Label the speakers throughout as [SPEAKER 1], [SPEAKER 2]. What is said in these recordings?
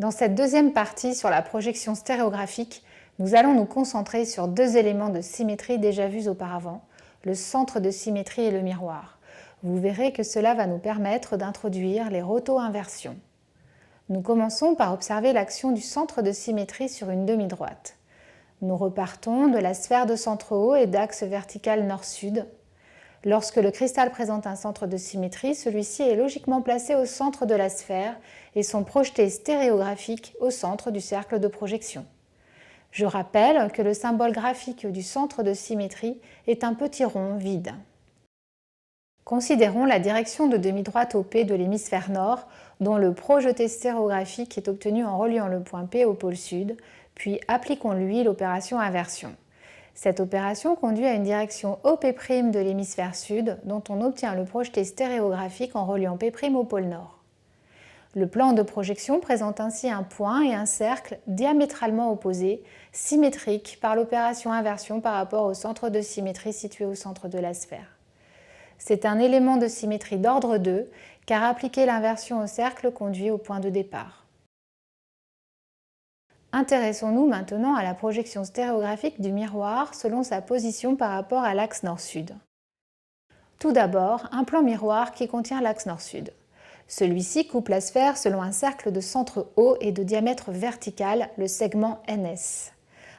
[SPEAKER 1] Dans cette deuxième partie sur la projection stéréographique, nous allons nous concentrer sur deux éléments de symétrie déjà vus auparavant, le centre de symétrie et le miroir. Vous verrez que cela va nous permettre d'introduire les roto-inversions. Nous commençons par observer l'action du centre de symétrie sur une demi-droite. Nous repartons de la sphère de centre haut et d'axe vertical nord-sud. Lorsque le cristal présente un centre de symétrie, celui-ci est logiquement placé au centre de la sphère et son projeté stéréographique au centre du cercle de projection. Je rappelle que le symbole graphique du centre de symétrie est un petit rond vide. Considérons la direction de demi-droite OP de l'hémisphère nord, dont le projeté stéréographique est obtenu en reliant le point P au pôle sud, puis appliquons-lui l'opération inversion. Cette opération conduit à une direction OP' de l'hémisphère sud, dont on obtient le projeté stéréographique en reliant P' au pôle nord. Le plan de projection présente ainsi un point et un cercle diamétralement opposés, symétriques par l'opération inversion par rapport au centre de symétrie situé au centre de la sphère. C'est un élément de symétrie d'ordre 2, car appliquer l'inversion au cercle conduit au point de départ. Intéressons-nous maintenant à la projection stéréographique du miroir selon sa position par rapport à l'axe nord-sud. Tout d'abord, un plan miroir qui contient l'axe nord-sud. Celui-ci coupe la sphère selon un cercle de centre haut et de diamètre vertical, le segment NS.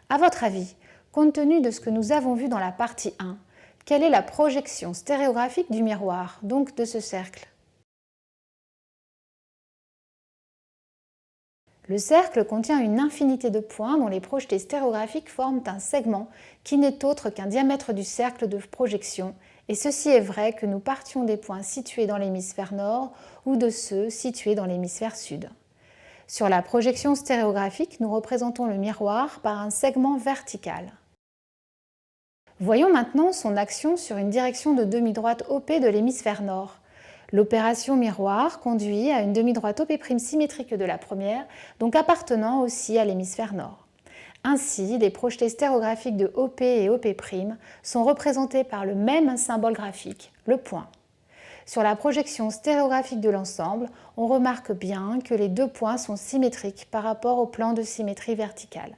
[SPEAKER 1] À votre avis, compte tenu de ce que nous avons vu dans la partie 1, quelle est la projection stéréographique du miroir, donc de ce cercle? Le cercle contient une infinité de points dont les projetés stéréographiques forment un segment qui n'est autre qu'un diamètre du cercle de projection, et ceci est vrai que nous partions des points situés dans l'hémisphère nord ou de ceux situés dans l'hémisphère sud. Sur la projection stéréographique, nous représentons le miroir par un segment vertical. Voyons maintenant son action sur une direction de demi-droite OP de l'hémisphère nord. L'opération miroir conduit à une demi-droite OP' symétrique de la première, donc appartenant aussi à l'hémisphère nord. Ainsi, les projetés stéréographiques de OP et OP' sont représentés par le même symbole graphique, le point. Sur la projection stéréographique de l'ensemble, on remarque bien que les deux points sont symétriques par rapport au plan de symétrie verticale.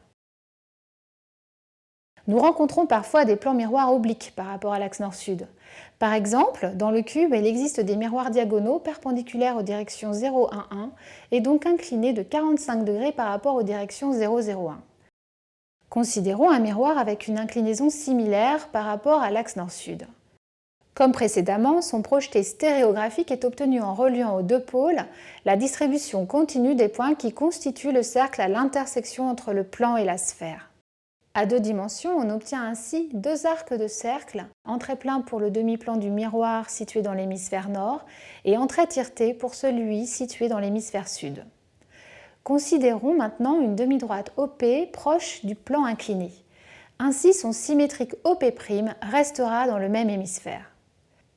[SPEAKER 1] Nous rencontrons parfois des plans miroirs obliques par rapport à l'axe nord-sud. Par exemple, dans le cube, il existe des miroirs diagonaux perpendiculaires aux directions 0, 1, 1 et donc inclinés de 45 degrés par rapport aux directions 0, 0, 1. Considérons un miroir avec une inclinaison similaire par rapport à l'axe nord-sud. Comme précédemment, son projeté stéréographique est obtenu en reliant aux deux pôles la distribution continue des points qui constituent le cercle à l'intersection entre le plan et la sphère. À deux dimensions, on obtient ainsi deux arcs de cercle, en trait plein pour le demi-plan du miroir situé dans l'hémisphère nord et en trait tireté pour celui situé dans l'hémisphère sud. Considérons maintenant une demi-droite OP proche du plan incliné. Ainsi, son symétrique OP' restera dans le même hémisphère.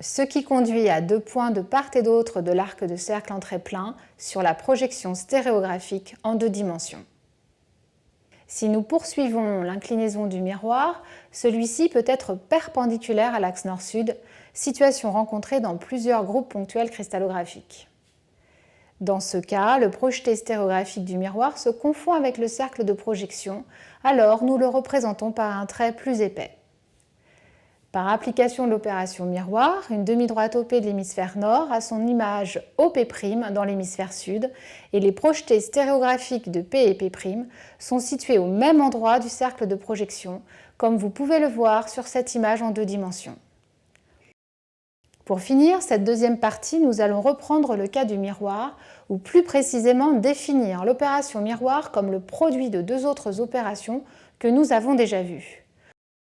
[SPEAKER 1] Ce qui conduit à deux points de part et d'autre de l'arc de cercle en trait plein sur la projection stéréographique en deux dimensions. Si nous poursuivons l'inclinaison du miroir, celui-ci peut être perpendiculaire à l'axe nord-sud, situation rencontrée dans plusieurs groupes ponctuels cristallographiques. Dans ce cas, le projeté stéréographique du miroir se confond avec le cercle de projection, alors nous le représentons par un trait plus épais. Par application de l'opération miroir, une demi-droite OP de l'hémisphère nord a son image OP' dans l'hémisphère sud et les projetés stéréographiques de P et P' sont situés au même endroit du cercle de projection, comme vous pouvez le voir sur cette image en deux dimensions. Pour finir cette deuxième partie, nous allons reprendre le cas du miroir, ou plus précisément définir l'opération miroir comme le produit de deux autres opérations que nous avons déjà vues.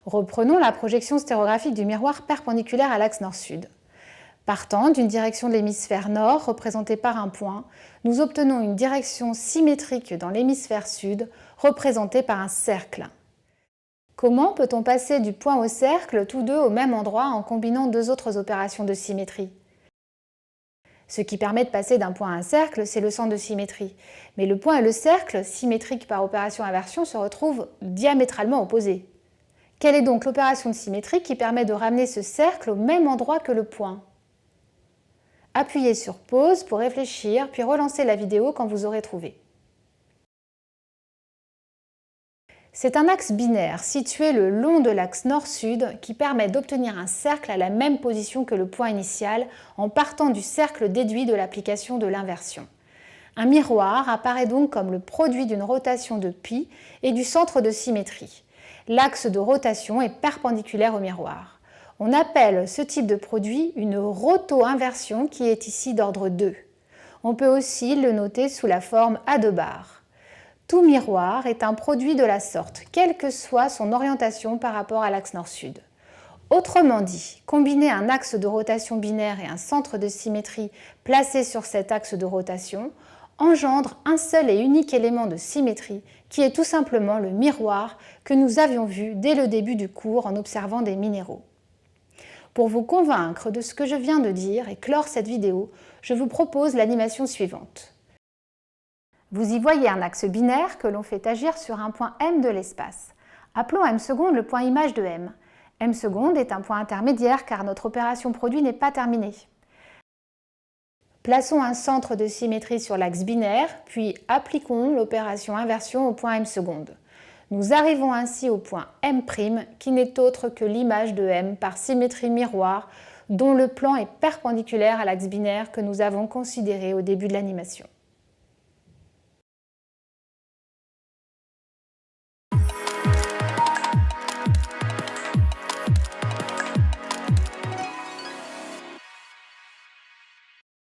[SPEAKER 1] Reprenons la projection stéréographique du miroir perpendiculaire à l'axe nord-sud. Partant d'une direction de l'hémisphère nord représentée par un point, nous obtenons une direction symétrique dans l'hémisphère sud représentée par un cercle. Comment peut-on passer du point au cercle, tous deux au même endroit, en combinant deux autres opérations de symétrie? Ce qui permet de passer d'un point à un cercle, c'est le centre de symétrie. Mais le point et le cercle, symétriques par opération inversion, se retrouvent diamétralement opposés. Quelle est donc l'opération de symétrie qui permet de ramener ce cercle au même endroit que le point? Appuyez sur pause pour réfléchir, puis relancez la vidéo quand vous aurez trouvé. C'est un axe binaire situé le long de l'axe nord-sud qui permet d'obtenir un cercle à la même position que le point initial en partant du cercle déduit de l'application de l'inversion. Un miroir apparaît donc comme le produit d'une rotation de π et du centre de symétrie. L'axe de rotation est perpendiculaire au miroir. On appelle ce type de produit une roto-inversion qui est ici d'ordre 2. On peut aussi le noter sous la forme à deux barres. Tout miroir est un produit de la sorte, quelle que soit son orientation par rapport à l'axe nord-sud. Autrement dit, combiner un axe de rotation binaire et un centre de symétrie placé sur cet axe de rotation engendre un seul et unique élément de symétrie qui est tout simplement le miroir que nous avions vu dès le début du cours en observant des minéraux. Pour vous convaincre de ce que je viens de dire et clore cette vidéo, je vous propose l'animation suivante. Vous y voyez un axe binaire que l'on fait agir sur un point M de l'espace. Appelons M seconde le point image de M. M seconde est un point intermédiaire car notre opération produit n'est pas terminée. Plaçons un centre de symétrie sur l'axe binaire, puis appliquons l'opération inversion au point M seconde. Nous arrivons ainsi au point M', qui n'est autre que l'image de M par symétrie miroir, dont le plan est perpendiculaire à l'axe binaire que nous avons considéré au début de l'animation.